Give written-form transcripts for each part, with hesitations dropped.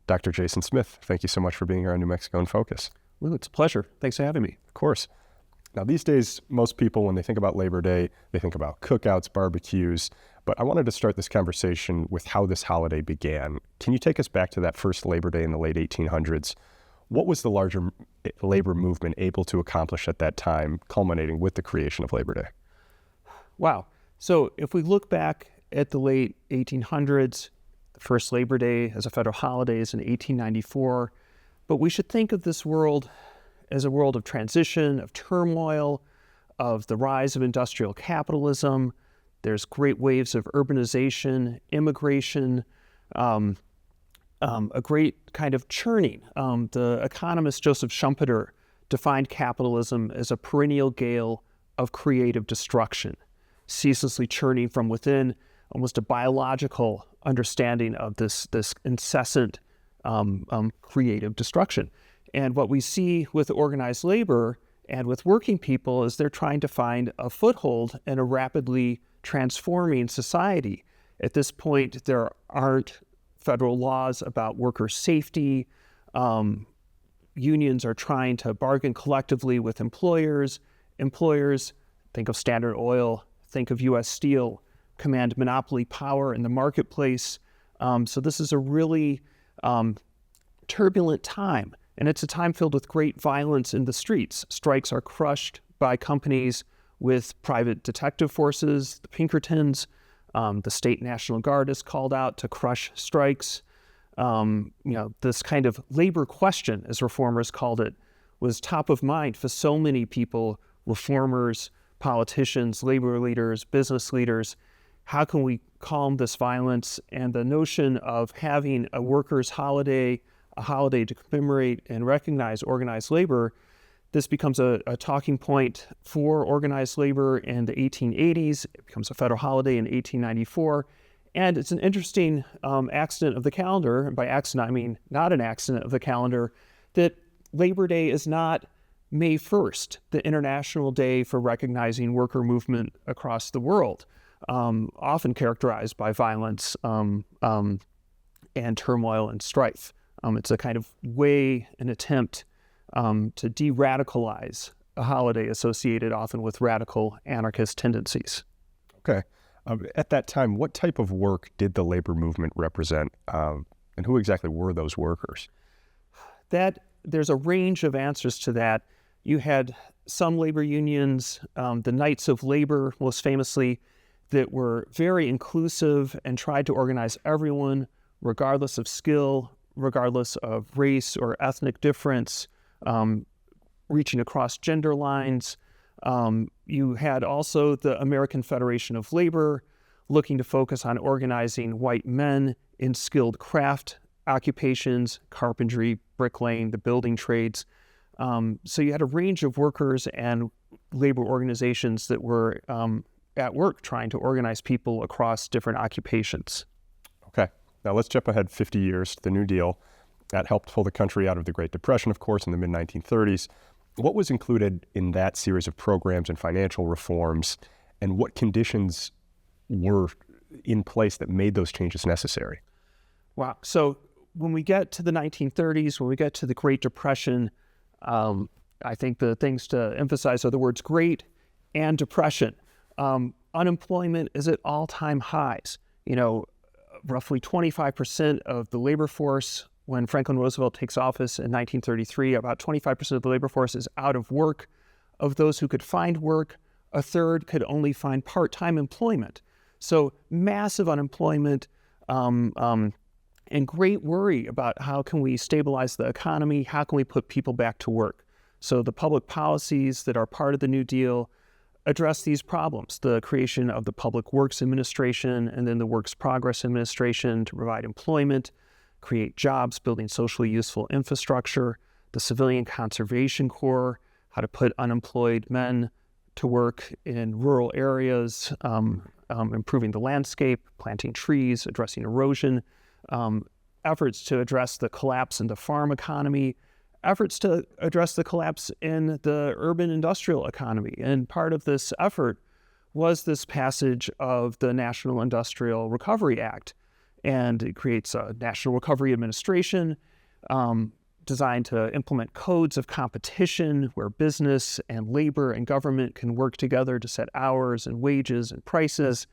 Dr. Jason Smith, thank you so much for being here on New Mexico in Focus. Well, it's a pleasure. Thanks for having me. Of course. Now, these days, most people, when they think about Labor Day, they think about cookouts, barbecues, but I wanted to start this conversation with how this holiday began. Can you take us back to that first Labor Day in the late 1800s? What was the larger labor movement able to accomplish at that time, culminating with the creation of Labor Day? Wow. So if we look back at the late 1800s, the first Labor Day as a federal holiday is in 1894, but we should think of this world as a world of transition, of turmoil, of the rise of industrial capitalism. There's great waves of urbanization, immigration, a great kind of churning. The economist Joseph Schumpeter defined capitalism as a perennial gale of creative destruction, ceaselessly churning from within, almost a biological understanding of this incessant creative destruction. And what we see with organized labor and with working people is they're trying to find a foothold in a rapidly transforming society. At this point, there aren't federal laws about worker safety. Unions are trying to bargain collectively with employers. Employers, think of Standard Oil, think of U.S. Steel, command monopoly power in the marketplace. So this is a really turbulent time, and it's a time filled with great violence in the streets. Strikes are crushed by companies with private detective forces, the Pinkertons. The state National Guard is called out to crush strikes. This kind of labor question, as reformers called it, was top of mind for so many people, reformers, politicians, labor leaders, business leaders. How can we calm this violence? And the notion of having a workers' holiday, a holiday to commemorate and recognize organized labor, this becomes a talking point for organized labor in the 1880s. It becomes a federal holiday in 1894. And it's an interesting accident of the calendar, and by accident I mean not an accident of the calendar, that Labor Day is not May 1st, the International Day for recognizing worker movement across the world, often characterized by violence and turmoil and strife. It's a kind of way, an attempt to de-radicalize a holiday associated often with radical anarchist tendencies. Okay. At that time, what type of work did the labor movement represent, and who exactly were those workers? There's a range of answers to that. You had some labor unions, the Knights of Labor, most famously, that were very inclusive and tried to organize everyone, regardless of skill, regardless of race or ethnic difference, reaching across gender lines. You had also the American Federation of Labor looking to focus on organizing white men in skilled craft occupations, carpentry, bricklaying, the building trades. So you had a range of workers and labor organizations that were at work trying to organize people across different occupations. Okay. Now let's jump ahead 50 years to the New Deal. That helped pull the country out of the Great Depression, of course, in the mid-1930s. What was included in that series of programs and financial reforms, and what conditions were in place that made those changes necessary? Wow. So when we get to the 1930s, when we get to the Great Depression, I think the things to emphasize are the words great and depression. Unemployment is at all-time highs. Roughly 25% of the labor force, when Franklin Roosevelt takes office in 1933, about 25% of the labor force is out of work. Of those who could find work, a third could only find part-time employment. So massive unemployment and great worry about how can we stabilize the economy, how can we put people back to work. So the public policies that are part of the New Deal address these problems, the creation of the Public Works Administration and then the Works Progress Administration to provide employment, create jobs, building socially useful infrastructure, the Civilian Conservation Corps, how to put unemployed men to work in rural areas, improving the landscape, planting trees, addressing erosion, efforts to address the collapse in the farm economy, efforts to address the collapse in the urban industrial economy. And part of this effort was this passage of the National Industrial Recovery Act. and it creates a National Recovery Administration designed to implement codes of competition where business and labor and government can work together to set hours and wages and prices.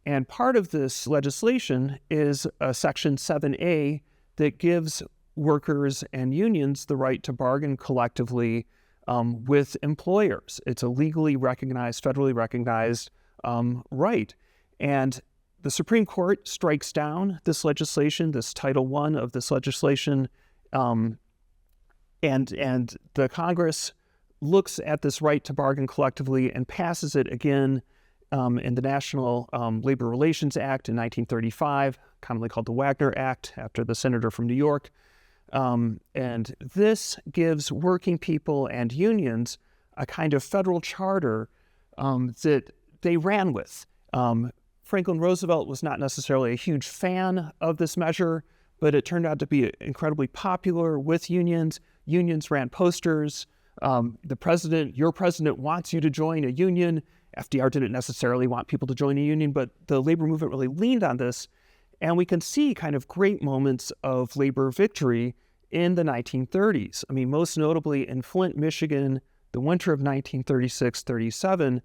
And part of this legislation is Section 7A that gives workers and unions the right to bargain collectively with employers. It's a legally recognized, federally recognized right. And the Supreme Court strikes down this legislation, this Title I of this legislation, and the Congress looks at this right to bargain collectively and passes it again in the National Labor Relations Act in 1935, commonly called the Wagner Act, after the senator from New York. And this gives working people and unions a kind of federal charter that they ran with. Franklin Roosevelt was not necessarily a huge fan of this measure, but it turned out to be incredibly popular with unions. Unions ran posters. The president, your president wants you to join a union. FDR didn't necessarily want people to join a union, but the labor movement really leaned on this. And we can see kind of great moments of labor victory in the 1930s. I mean, most notably in Flint, Michigan, the winter of 1936-37,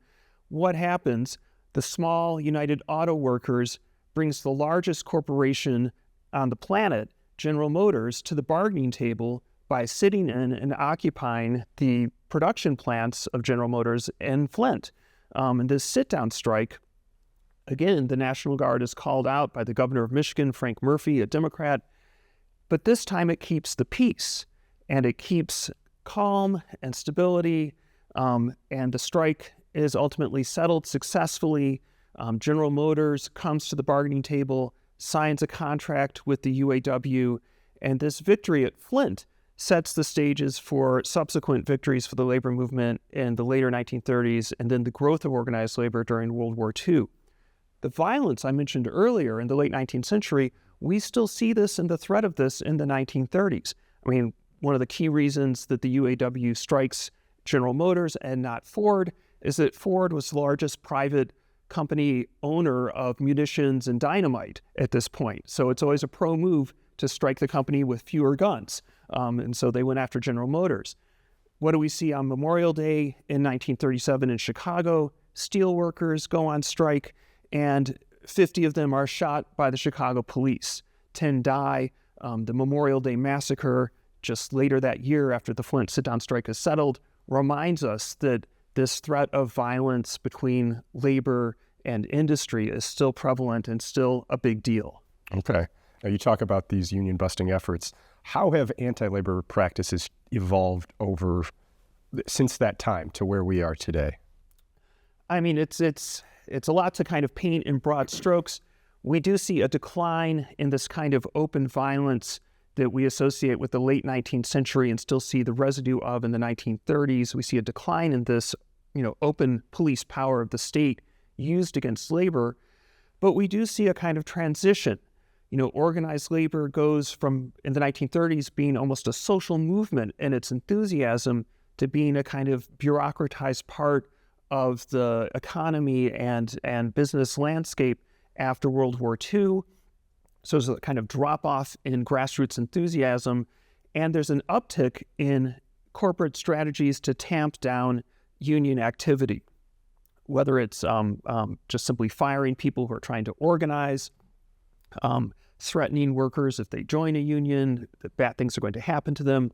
what happens? The small United Auto Workers brings the largest corporation on the planet, General Motors, to the bargaining table by sitting in and occupying the production plants of General Motors in Flint. And this sit-down strike, again, the National Guard is called out by the governor of Michigan, Frank Murphy, a Democrat, but this time it keeps the peace and it keeps calm and stability, and the strike is ultimately settled successfully. General Motors comes to the bargaining table, signs a contract with the UAW, and this victory at Flint sets the stages for subsequent victories for the labor movement in the later 1930s and then the growth of organized labor during World War II. The violence I mentioned earlier in the late 19th century, we still see this and the threat of this in the 1930s. I mean, one of the key reasons that the UAW strikes General Motors and not Ford is that Ford was the largest private company owner of munitions and dynamite at this point. So it's always a pro move to strike the company with fewer guns. And so they went after General Motors. What do we see on Memorial Day in 1937 in Chicago? Steelworkers go on strike, and 50 of them are shot by the Chicago police. 10 die. The Memorial Day massacre, just later that year after the Flint sit-down strike is settled, reminds us that this threat of violence between labor and industry is still prevalent and still a big deal. Okay. Now you talk about these union-busting efforts. How have anti-labor practices evolved since that time to where we are today? I mean, it's a lot to kind of paint in broad strokes. We do see a decline in this kind of open violence that we associate with the late 19th century and still see the residue of in the 1930s. We see a decline in this, open police power of the state used against labor, but we do see a kind of transition. Organized labor goes from, in the 1930s, being almost a social movement in its enthusiasm to being a kind of bureaucratized part of the economy and business landscape after World War II. So there's a kind of drop-off in grassroots enthusiasm, and there's an uptick in corporate strategies to tamp down union activity, whether it's just simply firing people who are trying to organize, threatening workers if they join a union, that bad things are going to happen to them.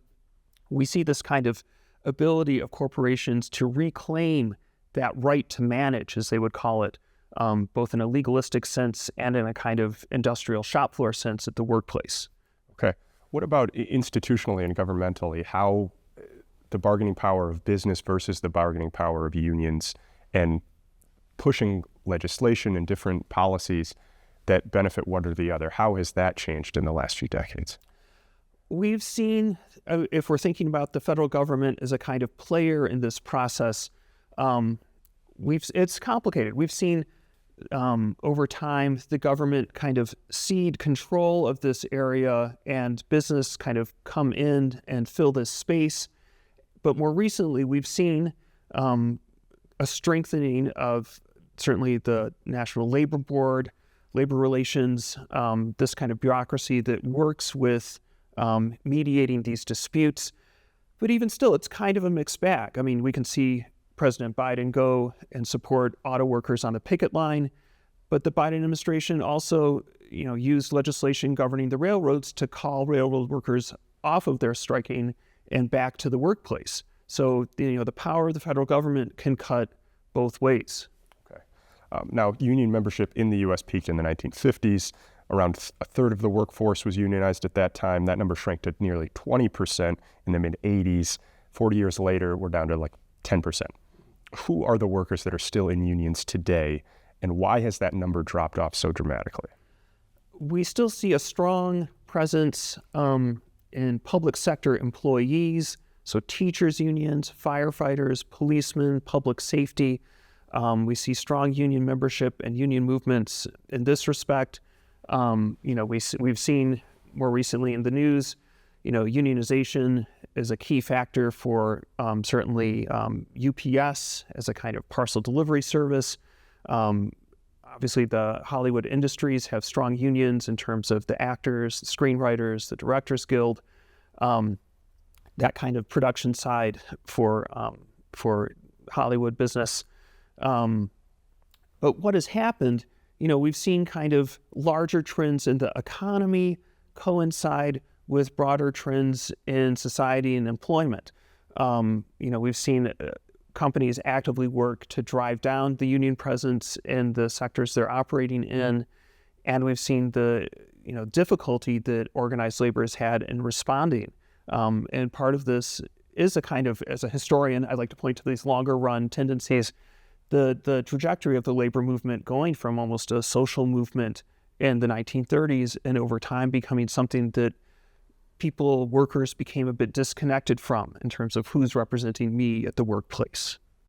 We see this kind of ability of corporations to reclaim that right to manage, as they would call it, both in a legalistic sense and in a kind of industrial shop floor sense at the workplace. Okay. What about institutionally and governmentally, how the bargaining power of business versus the bargaining power of unions and pushing legislation and different policies that benefit one or the other? How has that changed in the last few decades? We've seen, if we're thinking about the federal government as a kind of player in this process, it's complicated. We've seen over time the government kind of cede control of this area and business kind of come in and fill this space. But more recently, we've seen a strengthening of certainly the National Labor Board, labor relations, this kind of bureaucracy that works with mediating these disputes. But even still, it's kind of a mixed bag. I mean, we can see President Biden go and support auto workers on the picket line, but the Biden administration also, used legislation governing the railroads to call railroad workers off of their striking and back to the workplace. So, the power of the federal government can cut both ways. Okay. Now, union membership in the U.S. peaked in the 1950s. Around a third of the workforce was unionized at that time. That number shrank to nearly 20% in the mid-'80s. 40 years later, we're down to like 10%. Who are the workers that are still in unions today, and why has that number dropped off so dramatically? We still see a strong presence in public sector employees, so teachers' unions, firefighters, policemen, public safety. We see strong union membership and union movements in this respect. We've seen more recently in the news, unionization is a key factor for certainly UPS as a kind of parcel delivery service. Obviously, the Hollywood industries have strong unions in terms of the actors, the screenwriters, the Directors Guild, that kind of production side for Hollywood business. But what has happened, we've seen kind of larger trends in the economy coincide with broader trends in society and employment. We've seen companies actively work to drive down the union presence in the sectors they're operating in, and we've seen the difficulty that organized labor has had in responding. And part of this is a kind of, as a historian, I like to point to these longer run tendencies. The trajectory of the labor movement going from almost a social movement in the 1930s and over time becoming something that workers became a bit disconnected from in terms of who's representing me at the workplace.